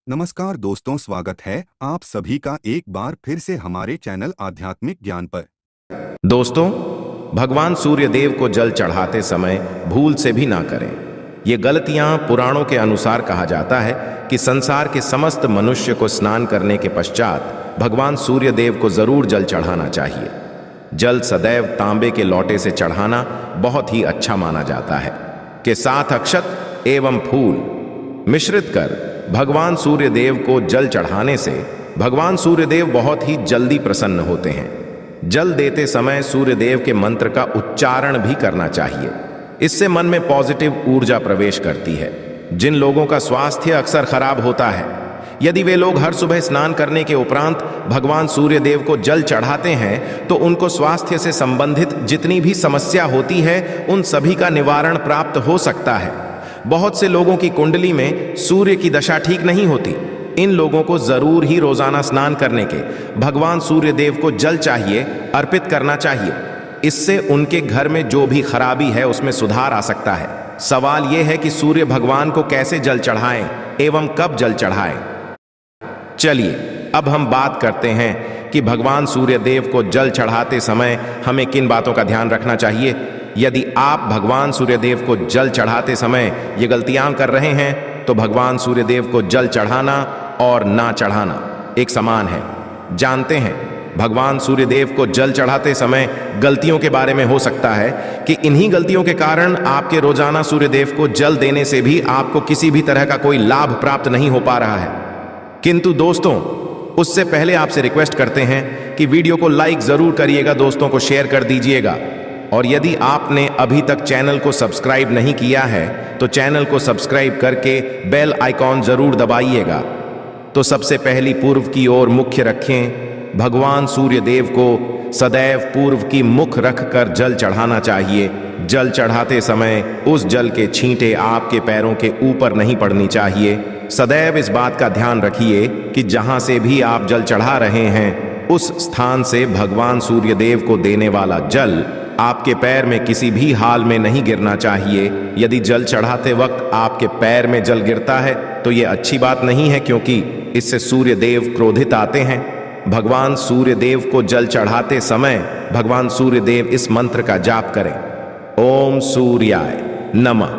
नमस्कार दोस्तों, स्वागत है आप सभी का एक बार फिर से हमारे चैनल आध्यात्मिक ज्ञान पर। दोस्तों, भगवान सूर्य देव को जल चढ़ाते समय भूल से भी ना करें। ये गलतियां पुराणों के अनुसार कहा जाता है कि संसार के समस्त मनुष्य को स्नान करने के पश्चात भगवान सूर्य देव को जरूर जल चढ़ाना चाहिए। जल सदैव तांबे के लोटे से चढ़ाना बहुत ही अच्छा माना जाता है कि 7 अक्षत एवं फूल मिश्रित कर भगवान सूर्य देव को जल चढ़ाने से भगवान सूर्य देव बहुत ही जल्दी प्रसन्न होते हैं। जल देते समय सूर्य देव के मंत्र का उच्चारण भी करना चाहिए। इससे मन में पॉजिटिव ऊर्जा प्रवेश करती है। जिन लोगों का स्वास्थ्य अक्सर खराब होता है, यदि वे लोग हर सुबह स्नान करने के उपरांत भगवान सूर्य देव को जल चढ़ाते हैं तो उनको स्वास्थ्य से संबंधित जितनी भी समस्या होती है उन सभी का निवारण प्राप्त हो सकता है। बहुत से लोगों की कुंडली में सूर्य की दशा ठीक नहीं होती। इन लोगों को जरूर ही रोजाना स्नान करने के भगवान सूर्य देव को जल चाहिए, अर्पित करना चाहिए। इससे उनके घर में जो भी खराबी है उसमें सुधार आ सकता है। सवाल यह है कि सूर्य भगवान को कैसे जल चढ़ाएं एवं कब जल चढ़ाएं। चलिए अब हम बात करते हैं कि भगवान सूर्य देव को जल चढ़ाते समय हमें किन बातों का ध्यान रखना चाहिए। यदि आप भगवान सूर्यदेव को जल चढ़ाते समय ये गलतियां कर रहे हैं तो भगवान सूर्यदेव को जल चढ़ाना और ना चढ़ाना एक समान है। जानते हैं, भगवान सूर्यदेव को जल चढ़ाते समय गलतियों के बारे में हो सकता है कि इन्हीं गलतियों के कारण आपके रोजाना सूर्यदेव को जल देने से भी आपको किसी भी तरह का कोई लाभ प्राप्त नहीं हो पा रहा है। किंतु दोस्तों, उससे पहले आपसे रिक्वेस्ट करते हैं कि वीडियो को लाइक जरूर करिएगा, दोस्तों को शेयर कर दीजिएगा। और यदि आपने अभी तक चैनल को सब्सक्राइब नहीं किया है तो चैनल को सब्सक्राइब करके बेल आइकॉन जरूर दबाइएगा। तो सबसे पहली पूर्व की ओर मुख्य रखें। भगवान सूर्य देव को सदैव पूर्व की मुख रखकर जल चढ़ाना चाहिए। जल चढ़ाते समय उस जल के छींटे आपके पैरों के ऊपर नहीं पड़नी चाहिए। सदैव इस बात का ध्यान रखिए कि जहां से भी आप जल चढ़ा रहे हैं उस स्थान से भगवान सूर्य देव को देने वाला जल आपके पैर में किसी भी हाल में नहीं गिरना चाहिए। यदि जल चढ़ाते वक्त आपके पैर में जल गिरता है तो ये अच्छी बात नहीं है, क्योंकि इससे सूर्य देव क्रोधित आते हैं। भगवान सूर्य देव को जल चढ़ाते समय भगवान सूर्य देव इस मंत्र का जाप करें, ओम सूर्याय नमः।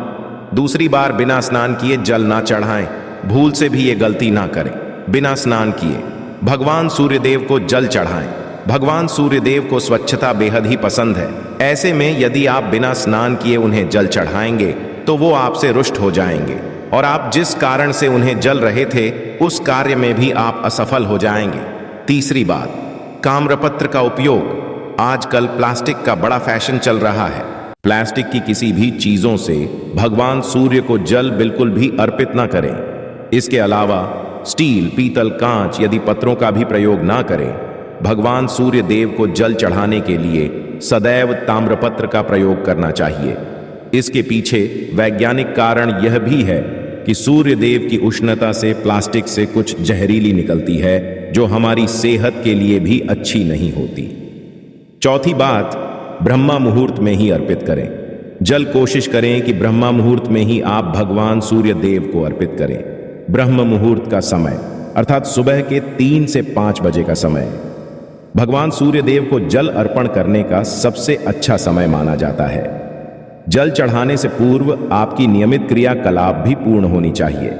दूसरी बार बिना स्नान किए जल ना चढ़ाएं। भूल से भी ये गलती ना करें। बिना स्नान किए भगवान सूर्य देव को जल चढ़ाएं। भगवान सूर्य देव को स्वच्छता बेहद ही पसंद है। ऐसे में यदि आप बिना स्नान किए उन्हें जल चढ़ाएंगे तो वो आपसे रुष्ट हो जाएंगे और आप जिस कारण से उन्हें जल रहे थे उस कार्य में भी आप असफल हो जाएंगे। तीसरी बात, ताम्रपत्र का उपयोग। आजकल प्लास्टिक का बड़ा फैशन चल रहा है। प्लास्टिक की किसी भी चीजों से भगवान सूर्य को जल बिल्कुल भी अर्पित ना करें। इसके अलावा स्टील, पीतल, कांच यदि पत्रों का भी प्रयोग ना करें। भगवान सूर्य देव को जल चढ़ाने के लिए सदैव ताम्रपत्र का प्रयोग करना चाहिए। इसके पीछे वैज्ञानिक कारण यह भी है कि सूर्य देव की उष्णता से प्लास्टिक से कुछ जहरीली निकलती है जो हमारी सेहत के लिए भी अच्छी नहीं होती। चौथी बात, ब्रह्मा मुहूर्त में ही अर्पित करें। जल कोशिश करें कि ब्रह्मा मुहूर्त में ही आप भगवान सूर्य देव को अर्पित करें। ब्रह्म मुहूर्त का समय अर्थात सुबह के 3 से 5 बजे का समय भगवान सूर्य देव को जल अर्पण करने का सबसे अच्छा समय माना जाता है। जल चढ़ाने से पूर्व आपकी नियमित क्रियाकलाप भी पूर्ण होनी चाहिए।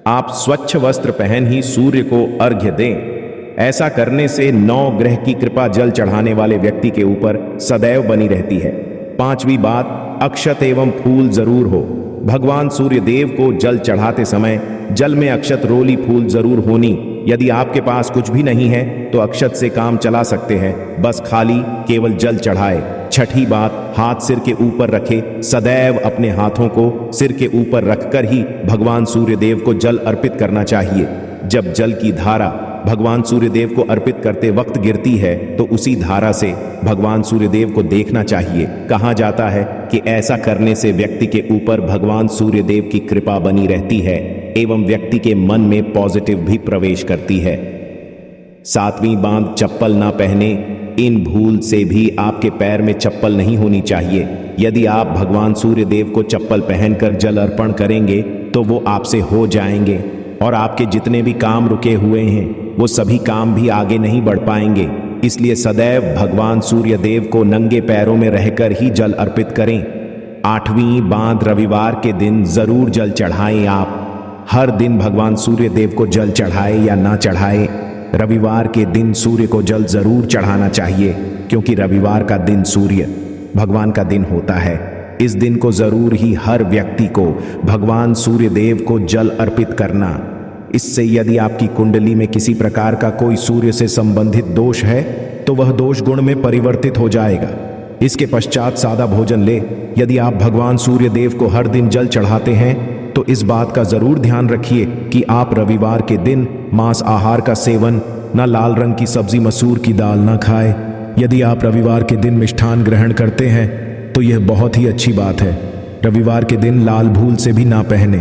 आप स्वच्छ वस्त्र पहन ही सूर्य को अर्घ्य दें। ऐसा करने से 9 ग्रह की कृपा जल चढ़ाने वाले व्यक्ति के ऊपर सदैव बनी रहती है। 5वीं बात, अक्षत एवं फूल जरूर हो। भगवान सूर्य देव को जल चढ़ाते समय जल में अक्षत, रोली, फूल जरूर होनी। यदि आपके पास कुछ भी नहीं है तो अक्षत से काम चला सकते हैं, बस खाली केवल जल चढ़ाए। छठी बात, हाथ सिर के ऊपर रखे। सदैव अपने हाथों को सिर के ऊपर रखकर ही भगवान सूर्य देव को जल अर्पित करना चाहिए। जब जल की धारा भगवान सूर्य देव को अर्पित करते वक्त गिरती है तो उसी धारा से भगवान सूर्य देव को देखना चाहिए। कहा जाता है कि ऐसा करने से व्यक्ति के ऊपर भगवान सूर्य देव की कृपा बनी रहती है एवं व्यक्ति के मन में पॉजिटिव भी प्रवेश करती है। 7वीं बात, चप्पल ना पहने। इन भूल से भी आपके पैर में चप्पल नहीं होनी चाहिए। यदि आप भगवान सूर्य देव को चप्पल पहनकर जल अर्पण करेंगे तो वो आपसे हो जाएंगे। और आपके जितने भी काम रुके हुए हैं वो सभी काम भी आगे नहीं बढ़ पाएंगे। इसलिए सदैव भगवान सूर्य देव को नंगे पैरों में रहकर ही जल अर्पित करें। 8वीं बांध रविवार के दिन जरूर जल चढ़ाएं। आप हर दिन भगवान सूर्य देव को जल चढ़ाए या ना चढ़ाए, रविवार के दिन सूर्य को जल जरूर चढ़ाना चाहिए, क्योंकि रविवार का दिन सूर्य भगवान का दिन होता है। इस दिन को जरूर ही हर व्यक्ति को भगवान सूर्य देव को जल अर्पित करना। इससे यदि आपकी कुंडली में किसी प्रकार का कोई सूर्य से संबंधित दोष है तो वह दोष गुण में परिवर्तित हो जाएगा। इसके पश्चात सादा भोजन ले। यदि आप भगवान सूर्य देव को हर दिन जल चढ़ाते हैं तो इस बात का जरूर ध्यान रखिए कि आप रविवार के दिन मांस आहार का सेवन, न लाल रंग की सब्जी, मसूर की दाल न खाए। यदि आप रविवार के दिन मिष्ठान ग्रहण करते हैं तो यह बहुत ही अच्छी बात है। रविवार के दिन लाल भूल से भी ना पहने।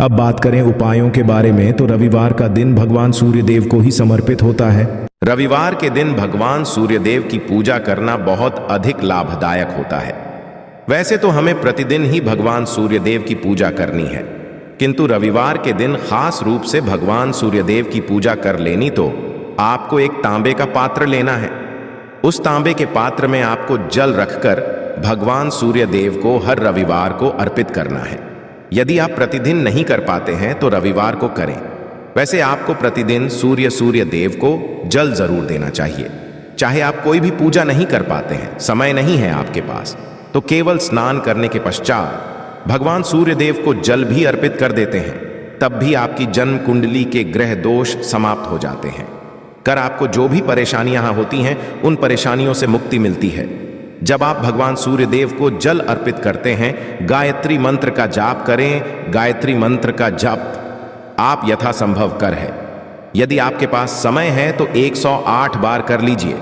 अब बात करें उपायों के बारे में, तो रविवार का दिन भगवान सूर्य देव को ही समर्पित होता है। रविवार के दिन भगवान सूर्यदेव की पूजा करना बहुत अधिक लाभदायक होता है। वैसे तो हमें प्रतिदिन ही भगवान सूर्यदेव की पूजा करनी है, किंतु रविवार के दिन खास रूप से भगवान सूर्यदेव की पूजा कर लेनी तो आपको एक तांबे का पात्र लेना है। उस तांबे के पात्र में आपको जल रखकर भगवान सूर्यदेव को हर रविवार को अर्पित करना है। यदि आप प्रतिदिन नहीं कर पाते हैं तो रविवार को करें। वैसे आपको प्रतिदिन सूर्य देव को जल जरूर देना चाहिए। चाहे आप कोई भी पूजा नहीं कर पाते हैं, समय नहीं है आपके पास, तो केवल स्नान करने के पश्चात भगवान सूर्य देव को जल भी अर्पित कर देते हैं, तब भी आपकी जन्म कुंडली के ग्रह दोष समाप्त हो जाते हैं। कर आपको जो भी परेशानियां होती हैं उन परेशानियों से मुक्ति मिलती है। जब आप भगवान सूर्य देव को जल अर्पित करते हैं, गायत्री मंत्र का जाप करें। गायत्री मंत्र का जप आप यथासंभव कर है। यदि आपके पास समय है तो 108 बार कर लीजिए,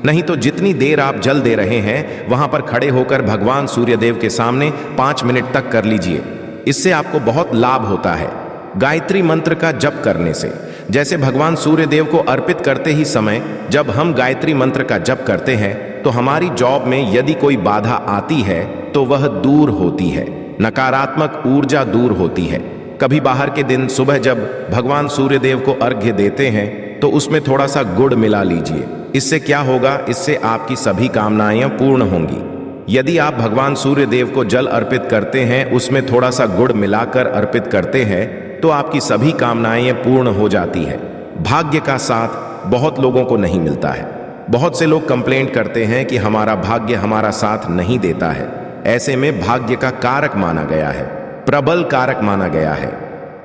नहीं तो जितनी देर आप जल दे रहे हैं वहां पर खड़े होकर भगवान सूर्यदेव के सामने 5 मिनट तक कर लीजिए। इससे आपको बहुत लाभ होता है। गायत्री मंत्र का जप करने से, जैसे भगवान सूर्यदेव को अर्पित करते ही समय जब हम गायत्री मंत्र का जप करते हैं तो हमारी जॉब में यदि कोई बाधा आती है तो वह दूर होती है, नकारात्मक ऊर्जा दूर होती है। कभी बाहर के दिन सुबह जब भगवान सूर्यदेव को अर्घ्य देते हैं तो उसमें थोड़ा सा गुड़ मिला लीजिए। इससे क्या होगा, इससे आपकी सभी कामनाएं पूर्ण होंगी। यदि आप भगवान सूर्यदेव को जल अर्पित करते हैं, उसमें थोड़ा सा गुड़ मिलाकर अर्पित करते हैं तो आपकी सभी कामनाएं पूर्ण हो जाती है। भाग्य का साथ बहुत लोगों को नहीं मिलता है। बहुत से लोग कंप्लेंट करते हैं कि हमारा भाग्य हमारा साथ नहीं देता है। ऐसे में भाग्य का कारक माना गया है, प्रबल कारक माना गया है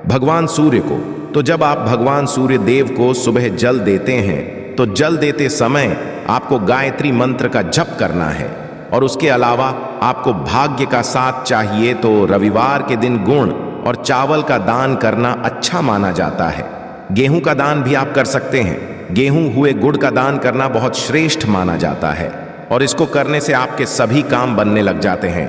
भगवान सूर्य को। तो जब आप भगवान सूर्य देव को सुबह जल देते हैं तो जल देते समय आपको गायत्री मंत्र का जप करना है। और उसके अलावा आपको भाग्य का साथ चाहिए तो रविवार के दिन गुण और चावल का दान करना अच्छा माना जाता है। गेहूं का दान भी आप कर सकते हैं। गेहूं हुए गुड़ का दान करना बहुत श्रेष्ठ माना जाता है और इसको करने से आपके सभी काम बनने लग जाते हैं।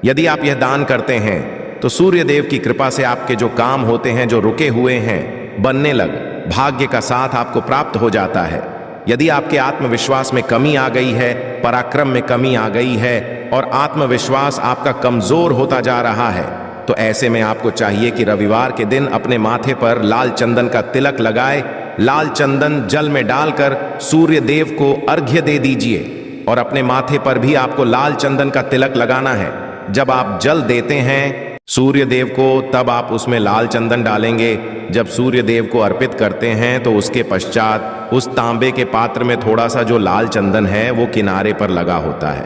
यदि आप यह दान करते हैं तो सूर्य देव की कृपा से आपके जो काम होते हैं, जो रुके हुए हैं, बनने लग भाग्य का साथ आपको प्राप्त हो जाता है। यदि आपके आत्मविश्वास में कमी आ गई है, पराक्रम में कमी आ गई है और आत्मविश्वास आपका कमजोर होता जा रहा है, तो ऐसे में आपको चाहिए कि रविवार के दिन अपने माथे पर लाल चंदन का तिलक लगाए। लाल चंदन जल में डालकर सूर्य देव को अर्घ्य दे दीजिए और अपने माथे पर भी आपको लाल चंदन का तिलक लगाना है। जब आप जल देते हैं सूर्य देव को, तब आप उसमें लाल चंदन डालेंगे। जब सूर्य देव को अर्पित करते हैं तो उसके पश्चात उस तांबे के पात्र में थोड़ा सा जो लाल चंदन है वो किनारे पर लगा होता है।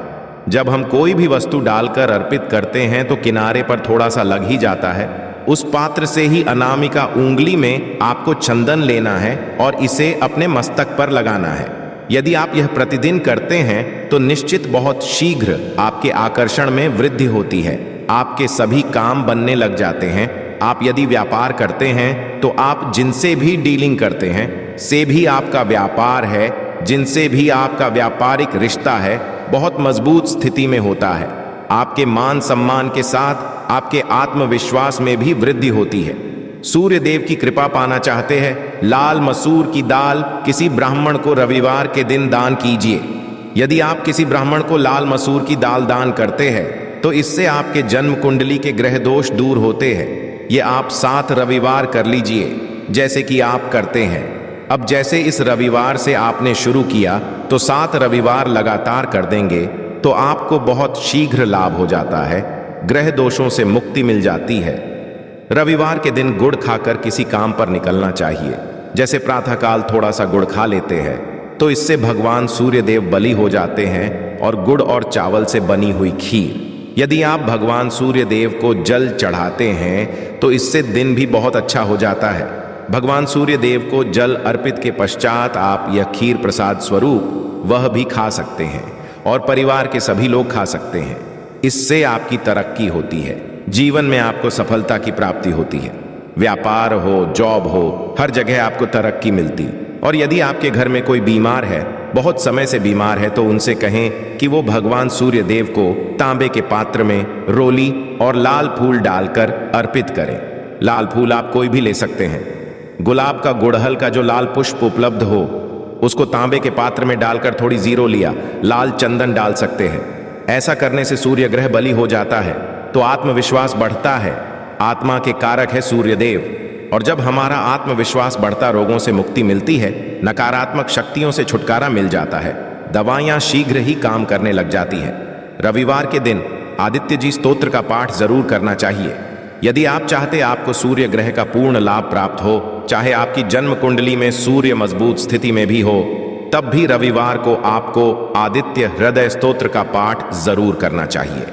जब हम कोई भी वस्तु डालकर अर्पित करते हैं तो किनारे पर थोड़ा सा लग ही जाता है। उस पात्र से ही अनामिका उंगली में आपको चंदन लेना है और इसे अपने मस्तक पर लगाना है। यदि आप यह प्रतिदिन करते हैं तो निश्चित बहुत शीघ्र आपके आकर्षण में वृद्धि होती है। आपके सभी काम बनने लग जाते हैं। आप यदि व्यापार करते हैं तो आप जिनसे भी डीलिंग करते हैं से भी आपका व्यापार है, जिनसे भी आपका व्यापारिक रिश्ता है, बहुत मजबूत स्थिति में होता है। आपके मान सम्मान के साथ आपके आत्मविश्वास में भी वृद्धि होती है। सूर्य देव की कृपा पाना चाहते हैं, लाल मसूर की दाल किसी ब्राह्मण को रविवार के दिन दान कीजिए। यदि आप किसी ब्राह्मण को लाल मसूर की दाल दान करते हैं तो इससे आपके जन्म कुंडली के ग्रह दोष दूर होते हैं। ये आप 7 रविवार कर लीजिए जैसे कि आप करते हैं। अब जैसे इस रविवार से आपने शुरू किया तो 7 रविवार लगातार कर देंगे तो आपको बहुत शीघ्र लाभ हो जाता है, ग्रह दोषों से मुक्ति मिल जाती है। रविवार के दिन गुड़ खाकर किसी काम पर निकलना चाहिए। जैसे प्रातःकाल थोड़ा सा गुड़ खा लेते हैं तो इससे भगवान सूर्य देव बलि हो जाते हैं और गुड़ और चावल से बनी हुई खीर। यदि आप भगवान सूर्य देव को जल चढ़ाते हैं तो इससे दिन भी बहुत अच्छा हो जाता है। भगवान सूर्य देव को जल अर्पित के पश्चात आप यह खीर प्रसाद स्वरूप वह भी खा सकते हैं और परिवार के सभी लोग खा सकते हैं। इससे आपकी तरक्की होती है, जीवन में आपको सफलता की प्राप्ति होती है। व्यापार हो, जॉब हो, हर जगह आपको तरक्की मिलती। और यदि आपके घर में कोई बीमार है, बहुत समय से बीमार है, तो उनसे कहें कि वो भगवान सूर्य देव को तांबे के पात्र में रोली और लाल फूल डालकर अर्पित करें। लाल फूल आप कोई भी ले सकते हैं। गुलाब का गुड़हल का जो लाल पुष्प उपलब्ध हो उसको तांबे के पात्र में डालकर थोड़ी जीरो लिया, लाल चंदन डाल सकते हैं। ऐसा करने से सूर्य ग्रह बलि हो जाता है तो आत्मविश्वास बढ़ता है। आत्मा के कारक है सूर्य देव, और जब हमारा आत्मविश्वास बढ़ता, रोगों से मुक्ति मिलती है, नकारात्मक शक्तियों से छुटकारा मिल जाता है, दवाइयां शीघ्र ही काम करने लग जाती हैं। रविवार के दिन आदित्य जी स्तोत्र का पाठ जरूर करना चाहिए। यदि आप चाहते आपको सूर्य ग्रह का पूर्ण लाभ प्राप्त हो, चाहे आपकी जन्म कुंडली में सूर्य मजबूत स्थिति में भी हो, तब भी रविवार को आपको आदित्य हृदय स्तोत्र का पाठ जरूर करना चाहिए।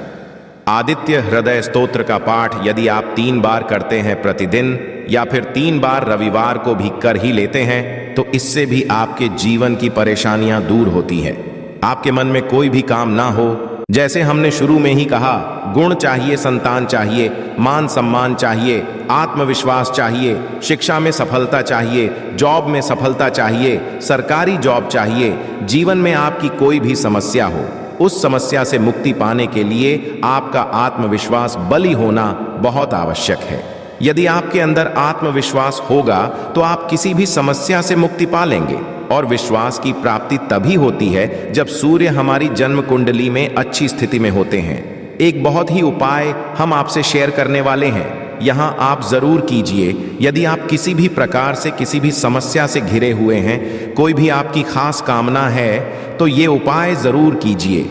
आदित्य हृदय स्तोत्र का पाठ यदि आप 3 बार करते हैं प्रतिदिन, या फिर 3 बार रविवार को भी कर ही लेते हैं, तो इससे भी आपके जीवन की परेशानियां दूर होती हैं। आपके मन में कोई भी काम ना हो, जैसे हमने शुरू में ही कहा, गुण चाहिए, संतान चाहिए, मान सम्मान चाहिए, आत्मविश्वास चाहिए, शिक्षा में सफलता चाहिए, जॉब में सफलता चाहिए, सरकारी जॉब चाहिए, जीवन में आपकी कोई भी समस्या हो, उस समस्या से मुक्ति पाने के लिए आपका आत्मविश्वास बली होना बहुत आवश्यक है। यदि आपके अंदर आत्मविश्वास होगा तो आप किसी भी समस्या से मुक्ति पा लेंगे। और विश्वास की प्राप्ति तभी होती है जब सूर्य हमारी जन्म कुंडली में अच्छी स्थिति में होते हैं। एक बहुत ही उपाय हम आपसे शेयर करने वाले हैं, यहाँ आप जरूर कीजिए। यदि आप किसी भी प्रकार से किसी भी समस्या से घिरे हुए हैं, कोई भी आपकी खास कामना है, तो ये उपाय जरूर कीजिए।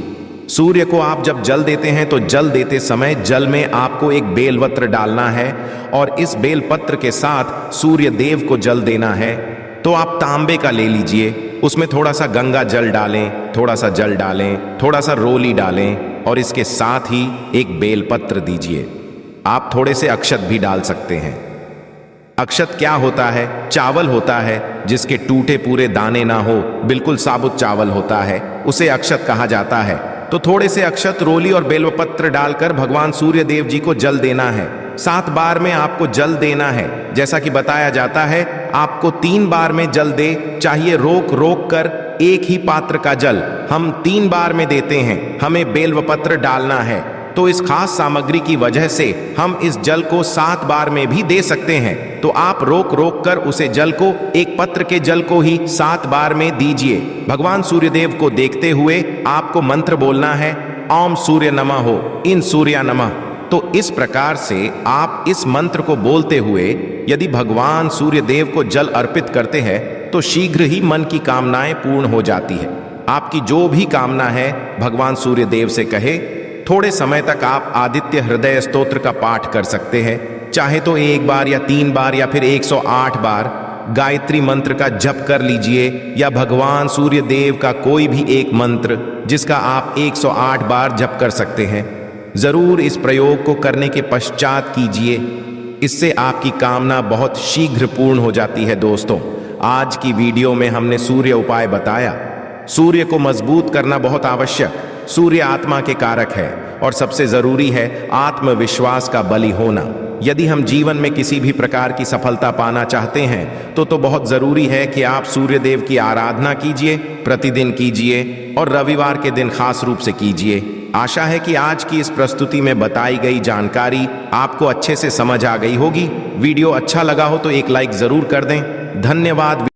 सूर्य को आप जब जल देते हैं तो जल देते समय जल में आपको एक बेलपत्र डालना है और इस बेलपत्र के साथ सूर्य देव को जल देना है। तो आप तांबे का ले लीजिए, उसमें थोड़ा सा गंगा जल डालें, थोड़ा सा जल डालें, थोड़ा सा रोली डालें और इसके साथ ही एक बेलपत्र दीजिए। आप थोड़े से अक्षत भी डाल सकते हैं। अक्षत क्या होता है? चावल होता है जिसके टूटे पूरे दाने ना हो, बिल्कुल साबुत चावल होता है, उसे अक्षत कहा जाता है। तो थोड़े से अक्षत, रोली और बेलपत्र डालकर भगवान सूर्य देव जी को जल देना है। 7 बार में आपको जल देना है। जैसा कि बताया जाता है, आपको 3 बार में जल दे, चाहिए रोक रोक कर एक ही पात्र का जल हम 3 बार में देते हैं। हमें बेलपत्र डालना है, तो इस खास सामग्री की वजह से हम इस जल को 7 बार में भी दे सकते हैं। तो आप रोक रोक कर उसे जल को, एक पत्र के जल को ही 7 बार में दीजिए। भगवान सूर्यदेव को देखते हुए आपको मंत्र बोलना है, ओम सूर्य नमः हो, इन सूर्या नमः। तो इस प्रकार से आप इस मंत्र को बोलते हुए यदि भगवान सूर्यदेव को जल अर्पित करते हैं तो शीघ्र ही मन की कामनाएं पूर्ण हो जाती है। आपकी जो भी कामना है भगवान सूर्यदेव से कहे। थोड़े समय तक आप आदित्य हृदय स्तोत्र का पाठ कर सकते हैं, चाहे तो 1 बार या 3 बार या फिर 108 बार गायत्री मंत्र का जप कर लीजिए, या भगवान सूर्य देव का कोई भी एक मंत्र जिसका आप 108 बार जप कर सकते हैं। जरूर इस प्रयोग को करने के पश्चात कीजिए, इससे आपकी कामना बहुत शीघ्र पूर्ण हो जाती है। दोस्तों, आज की वीडियो में हमने सूर्य उपाय बताया। सूर्य को मजबूत करना बहुत आवश्यक। सूर्य आत्मा के कारक है और सबसे जरूरी है आत्मविश्वास का बलि होना। यदि हम जीवन में किसी भी प्रकार की सफलता पाना चाहते हैं तो बहुत जरूरी है कि आप सूर्य देव की आराधना कीजिए, प्रतिदिन कीजिए और रविवार के दिन खास रूप से कीजिए। आशा है कि आज की इस प्रस्तुति में बताई गई जानकारी आपको अच्छे से समझ आ गई होगी। वीडियो अच्छा लगा हो तो एक लाइक जरूर कर दें। धन्यवाद।